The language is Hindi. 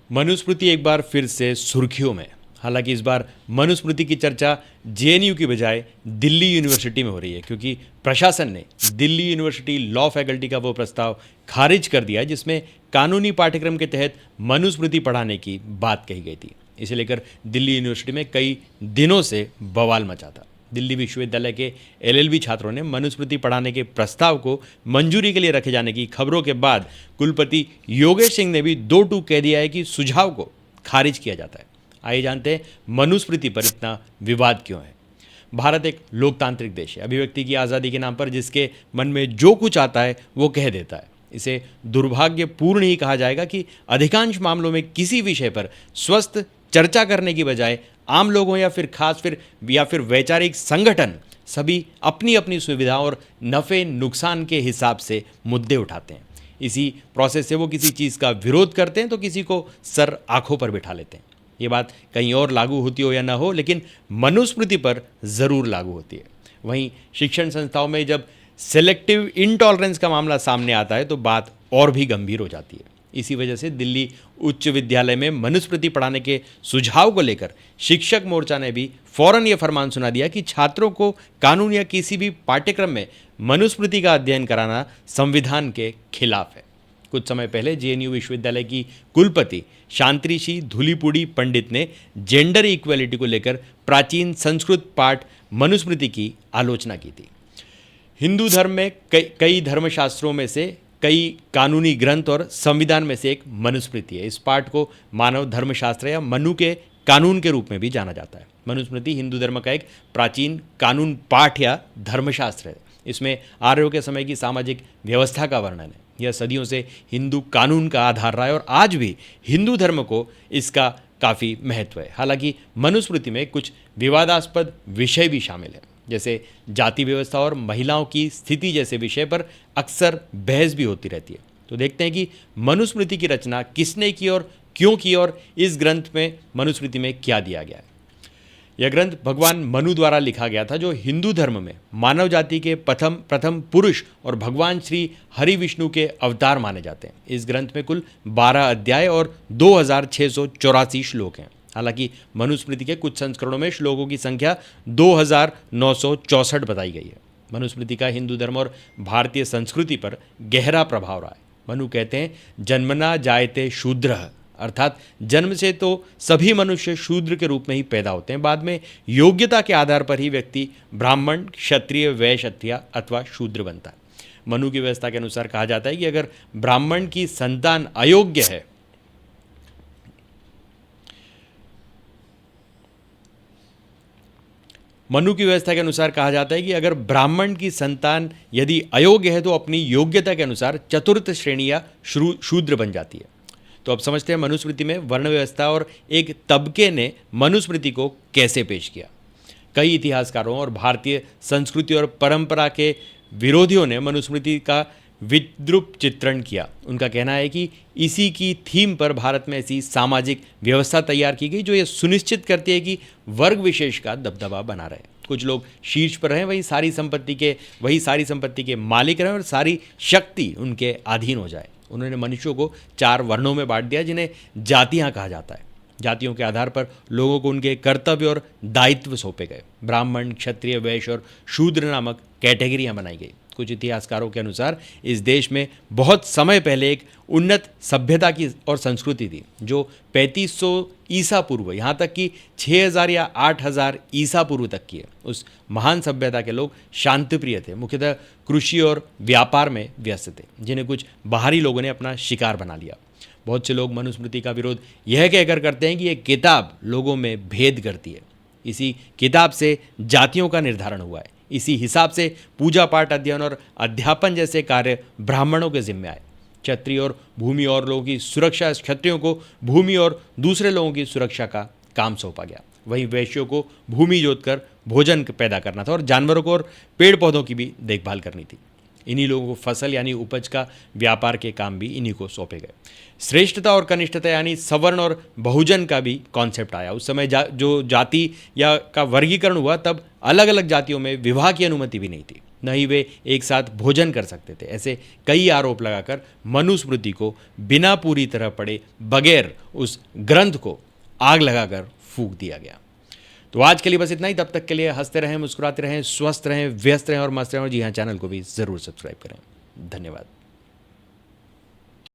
मनुस्मृति एक बार फिर से सुर्खियों में। हालांकि इस बार मनुस्मृति की चर्चा जेएनयू की बजाय दिल्ली यूनिवर्सिटी में हो रही है, क्योंकि प्रशासन ने दिल्ली यूनिवर्सिटी लॉ फैकल्टी का वो प्रस्ताव खारिज कर दिया जिसमें कानूनी पाठ्यक्रम के तहत मनुस्मृति पढ़ाने की बात कही गई थी। इसे लेकर दिल्ली यूनिवर्सिटी में कई दिनों से बवाल मचा था। दिल्ली विश्वविद्यालय के एलएलबी छात्रों ने मनुस्मृति पढ़ाने के प्रस्ताव को मंजूरी के लिए रखे जाने की खबरों के बाद कुलपति योगेश सिंह ने भी दो टूक कह दिया है कि सुझाव को खारिज किया जाता है। आइए जानते हैं मनुस्मृति पर इतना विवाद क्यों है। भारत एक लोकतांत्रिक देश है। अभिव्यक्ति की आज़ादी के नाम पर जिसके मन में जो कुछ आता है वो कह देता है। इसे दुर्भाग्यपूर्ण ही कहा जाएगा कि अधिकांश मामलों में किसी विषय पर स्वस्थ चर्चा करने की बजाय आम लोगों या फिर वैचारिक संगठन सभी अपनी अपनी सुविधा और नफ़े नुकसान के हिसाब से मुद्दे उठाते हैं। इसी प्रोसेस से वो किसी चीज़ का विरोध करते हैं तो किसी को सर आंखों पर बिठा लेते हैं। ये बात कहीं और लागू होती हो या ना हो, लेकिन मनुस्मृति पर ज़रूर लागू होती है। वहीं शिक्षण संस्थाओं में जब सेलेक्टिव इनटॉलरेंस का मामला सामने आता है तो बात और भी गंभीर हो जाती है। इसी वजह से दिल्ली उच्च विद्यालय में मनुस्मृति पढ़ाने के सुझाव को लेकर शिक्षक मोर्चा ने भी फौरन ये फरमान सुना दिया कि छात्रों को कानून या किसी भी पाठ्यक्रम में मनुस्मृति का अध्ययन कराना संविधान के खिलाफ है। कुछ समय पहले जेएनयू विश्वविद्यालय की कुलपति शांतिश्री धूलिपुड़ी पंडित ने जेंडर इक्वेलिटी को लेकर प्राचीन संस्कृत पाठ मनुस्मृति की आलोचना की थी। हिंदू धर्म में कई धर्मशास्त्रों में से कई कानूनी ग्रंथ और संविधान में से एक मनुस्मृति है। इस पाठ को मानव धर्मशास्त्र या मनु के कानून के रूप में भी जाना जाता है। मनुस्मृति हिंदू धर्म का एक प्राचीन कानून पाठ या धर्मशास्त्र है। इसमें आर्यों के समय की सामाजिक व्यवस्था का वर्णन है। यह सदियों से हिंदू कानून का आधार रहा है और आज भी हिंदू धर्म को इसका काफ़ी महत्व है। हालांकि मनुस्मृति में कुछ विवादास्पद विषय भी शामिल हैं, जैसे जाति व्यवस्था और महिलाओं की स्थिति जैसे विषय पर अक्सर बहस भी होती रहती है। तो देखते हैं कि मनुस्मृति की रचना किसने की और क्यों की और इस ग्रंथ में मनुस्मृति में क्या दिया गया है। यह ग्रंथ भगवान मनु द्वारा लिखा गया था, जो हिंदू धर्म में मानव जाति के प्रथम पुरुष और भगवान श्री हरि विष्णु के अवतार माने जाते हैं। इस ग्रंथ में कुल 12 अध्याय और 2684 श्लोक हैं। हालांकि मनुस्मृति के कुछ संस्करणों में श्लोकों की संख्या 2964 बताई गई है। मनुस्मृति का हिंदू धर्म और भारतीय संस्कृति पर गहरा प्रभाव रहा है। मनु कहते हैं, जन्मना जायते शूद्रः, अर्थात जन्म से तो सभी मनुष्य शूद्र के रूप में ही पैदा होते हैं। बाद में योग्यता के आधार पर ही व्यक्ति ब्राह्मण, क्षत्रिय, वैश्य, क्षत्रिय अथवा शूद्र बनता है। मनु की व्यवस्था के अनुसार कहा जाता है कि अगर ब्राह्मण की संतान अयोग्य है मनु की व्यवस्था के अनुसार कहा जाता है कि अगर ब्राह्मण की संतान यदि अयोग्य है तो अपनी योग्यता के अनुसार चतुर्थ श्रेणी या शूद्र बन जाती है। तो अब समझते हैं मनुस्मृति में वर्ण व्यवस्था और एक तबके ने मनुस्मृति को कैसे पेश किया। कई इतिहासकारों और भारतीय संस्कृति और परंपरा के विरोधियों ने मनुस्मृति का विद्रूप चित्रण किया। उनका कहना है कि इसी की थीम पर भारत में ऐसी सामाजिक व्यवस्था तैयार की गई जो ये सुनिश्चित करती है कि वर्ग विशेष का दबदबा बना रहे। कुछ लोग शीर्ष पर रहें, वही सारी संपत्ति के मालिक रहें और सारी शक्ति उनके अधीन हो जाए। उन्होंने मनुष्यों को 4 वर्णों में बांट दिया, जिन्हें जातियां कहा जाता है। जातियों के आधार पर लोगों को उनके कर्तव्य और दायित्व सौंपे गए। ब्राह्मण, क्षत्रिय, वैश्य और शूद्र नामक कैटेगरियां बनाई गई। कुछ इतिहासकारों के अनुसार इस देश में बहुत समय पहले एक उन्नत सभ्यता की और संस्कृति थी जो 3500 ईसा पूर्व यहाँ तक कि 6000 या 8000 ईसा पूर्व तक की है। उस महान सभ्यता के लोग शांतिप्रिय थे, मुख्यतः कृषि और व्यापार में व्यस्त थे, जिन्हें कुछ बाहरी लोगों ने अपना शिकार बना लिया। बहुत से लोग मनुस्मृति का विरोध यह कहकर करते हैं कि यह किताब लोगों में भेद करती है। इसी किताब से जातियों का निर्धारण हुआ है। इसी हिसाब से पूजा पाठ, अध्ययन और अध्यापन जैसे कार्य ब्राह्मणों के जिम्मे आए। क्षत्रिय और भूमि और लोगों की सुरक्षा, क्षत्रियों को भूमि और दूसरे लोगों की सुरक्षा का काम सौंपा गया। वहीं वैश्यों को भूमि जोतकर भोजन पैदा करना था और जानवरों को और पेड़ पौधों की भी देखभाल करनी थी। इन्हीं लोगों को फसल यानी उपज का व्यापार के काम भी इन्हीं को सौंपे गए। श्रेष्ठता और कनिष्ठता यानी सवर्ण और बहुजन का भी कॉन्सेप्ट आया। उस समय जो जाति या का वर्गीकरण हुआ, तब अलग अलग जातियों में विवाह की अनुमति भी नहीं थी। न ही वे एक साथ भोजन कर सकते थे। ऐसे कई आरोप लगाकर मनुस्मृति को बिना पूरी तरह पढ़े, बगैर उस ग्रंथ को आग लगाकर फूंक दिया गया। तो आज के लिए बस इतना ही। तब तक के लिए हंसते रहें, मुस्कुराते रहें, स्वस्थ रहें, व्यस्त रहें और मस्त रहें। और जी हाँ, चैनल को भी ज़रूर सब्सक्राइब करें। धन्यवाद।